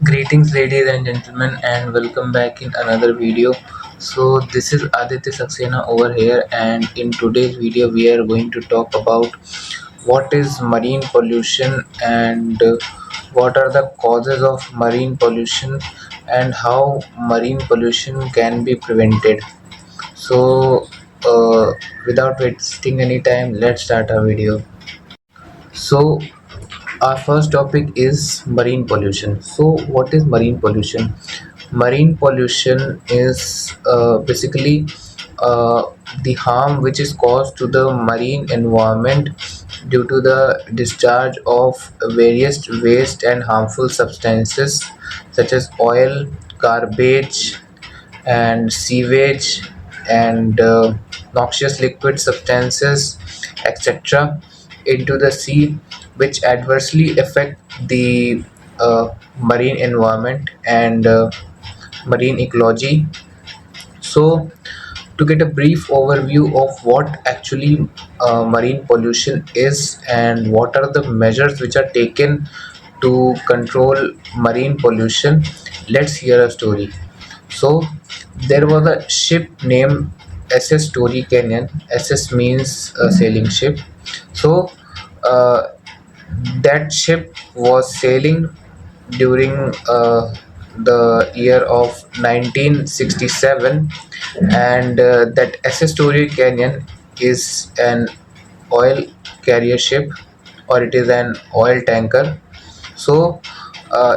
Greetings, ladies and gentlemen, and welcome back in another video. So, this is Aditya Saxena over here, and in today's video, we are going to talk about what is marine pollution and what are the causes of marine pollution and how marine pollution can be prevented. So, without wasting any time, let's start our video. So, our first topic is marine pollution. So, what is marine pollution? Marine pollution is basically uh, the harm which is caused to the marine environment due to the discharge of various waste and harmful substances such as oil, garbage, and sewage and noxious liquid substances, etc., into the sea, which adversely affect the marine environment and marine ecology. So, to get a brief overview of what actually marine pollution is and what are the measures which are taken to control marine pollution, let's hear a story. So, there was a ship named SS Story Canyon. SS means a sailing ship. So, uh, that ship was sailing during the year of 1967, and that SS Story Canyon is an oil carrier ship, or it is an oil tanker. So,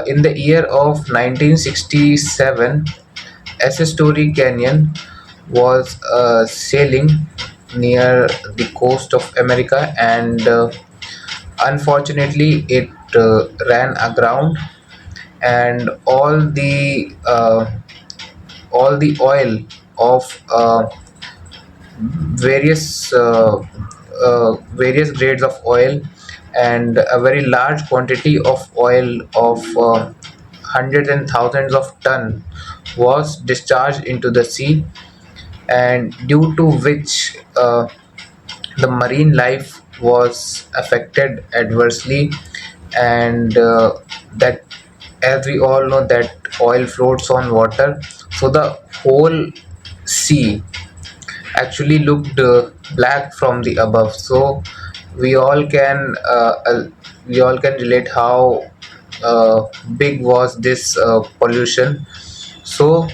in the year of 1967, SS Story Canyon was sailing near the coast of America, and unfortunately, it ran aground, and all the oil of various various grades of oil and a very large quantity of oil of hundreds and thousands of ton was discharged into the sea, and due to which the marine life was affected adversely, and that, as we all know, that oil floats on water, so the whole sea actually looked black from the above. So we all can uh, uh, we all can relate how big was this pollution. So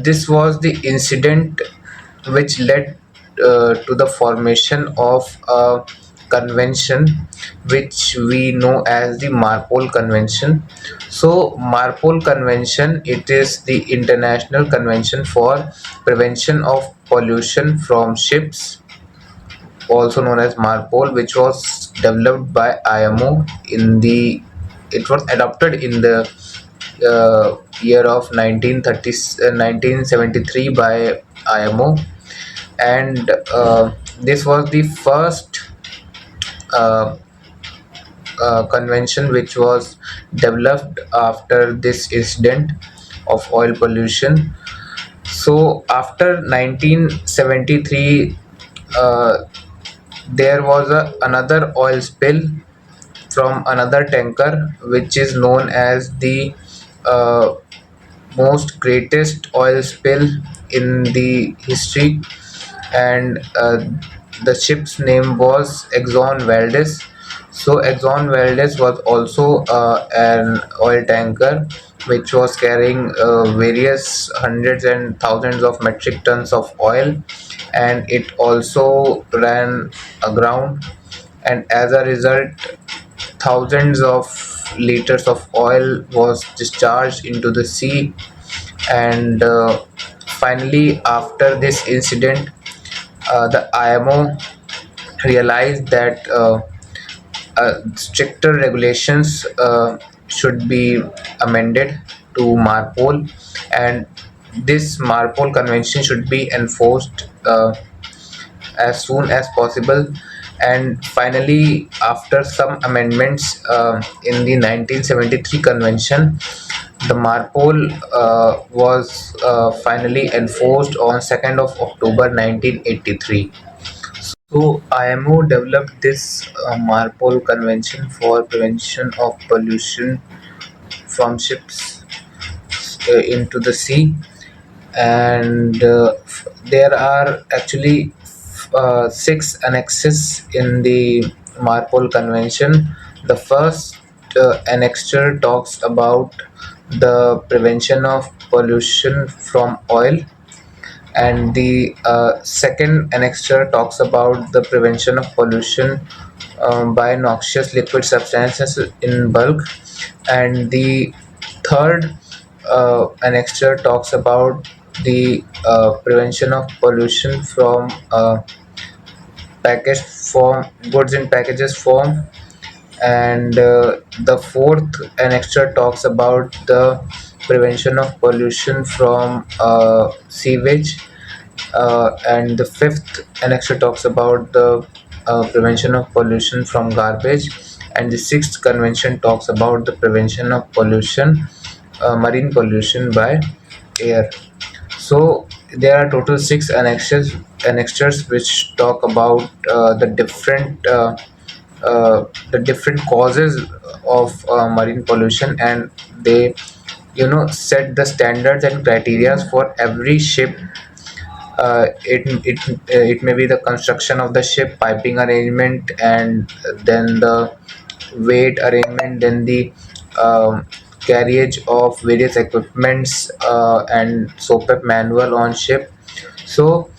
this was the incident which led to the formation of a convention which we know as the MARPOL Convention. So MARPOL Convention, it is the International Convention for Prevention of Pollution from Ships, also known as MARPOL, which was developed by IMO in the it was adopted in the year of 1973 by IMO, and this was the first uh, convention which was developed after this incident of oil pollution. So after 1973, uh, there was another oil spill from another tanker, which is known as the uh, most greatest oil spill in the history, and the ship's name was Exxon Valdez. So Exxon Valdez was also an oil tanker which was carrying various hundreds and thousands of metric tons of oil, and it also ran aground, and as a result, thousands of liters of oil was discharged into the sea. And finally, after this incident, the IMO realized that stricter regulations should be amended to MARPOL, and this MARPOL convention should be enforced as soon as possible. And finally, after some amendments in the 1973 convention, the MARPOL was finally enforced on 2nd of October 1983. So IMO developed this MARPOL Convention for Prevention of Pollution from ships into the sea. And there are actually six annexes in the MARPOL Convention. The first annexure talks about the prevention of pollution from oil, and the second annexure talks about the prevention of pollution by noxious liquid substances in bulk, and the third annexure talks about the prevention of pollution from packaged form, goods in packages form, and the fourth annexure talks about the prevention of pollution from sewage, and the fifth annexure talks about the prevention of pollution from garbage, and the sixth convention talks about the prevention of pollution, marine pollution by air. So there are total six annexures which talk about the different causes of marine pollution, and they set the standards and criteria for every ship. It may be the construction of the ship, piping arrangement, and then the weight arrangement, then the carriage of various equipments, and SOPEP manual on ship. So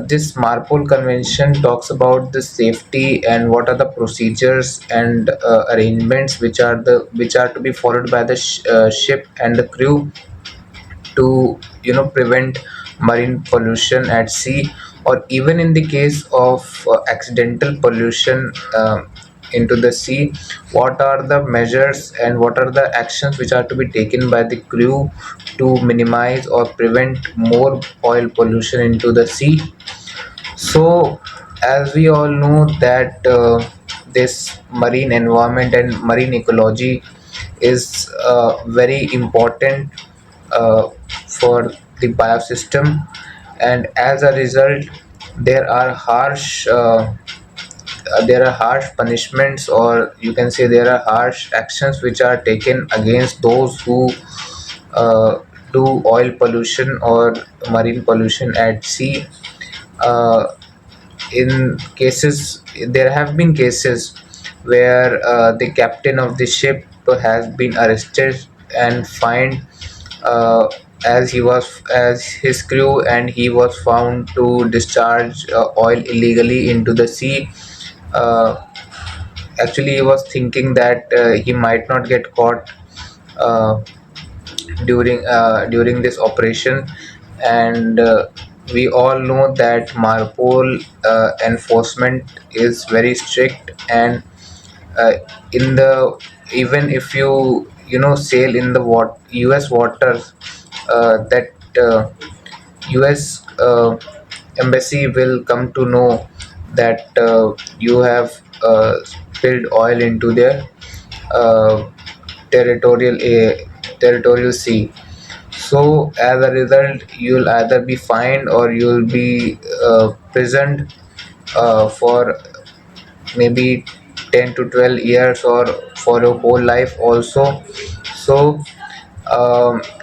this MARPOL convention talks about the safety and what are the procedures and arrangements which are to be followed by the ship and the crew to prevent marine pollution at sea, or even in the case of accidental pollution into the sea. What are the measures and what are the actions which are to be taken by the crew to minimize or prevent more oil pollution into the sea? So, as we all know that this marine environment and marine ecology is very important uh, for the biosystem, and as a result, there are harsh punishments, or you can say there are harsh actions which are taken against those who uh, do oil pollution or marine pollution at sea. Uh, in cases There have been cases where the captain of the ship has been arrested and fined, uh, as his crew, and he was found to discharge oil illegally into the sea. uh, Actually, he was thinking that he might not get caught uh, during this operation, and we all know that MARPOL enforcement is very strict, and uh, in the even if you sail in the US waters, that US embassy will come to know that you have spilled oil into their uh, territorial territorial sea. So as a result, you'll either be fined or you'll be prisoned for maybe 10 to 12 years, or for your whole life also. So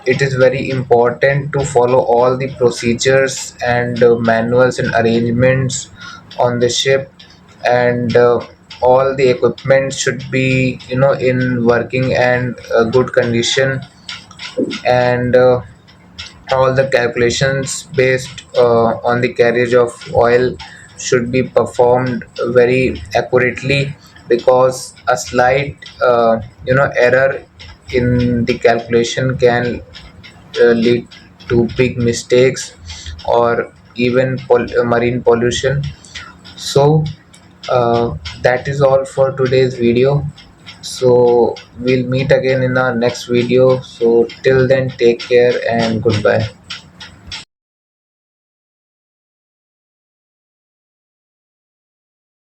it is very important to follow all the procedures and manuals and arrangements on the ship, and all the equipment should be in working and good condition, and all the calculations based on the carriage of oil should be performed very accurately, because a slight error in the calculation can lead to big mistakes, or even marine pollution. So that is all for today's video. So we'll meet again in our next video. So till then, take care and goodbye.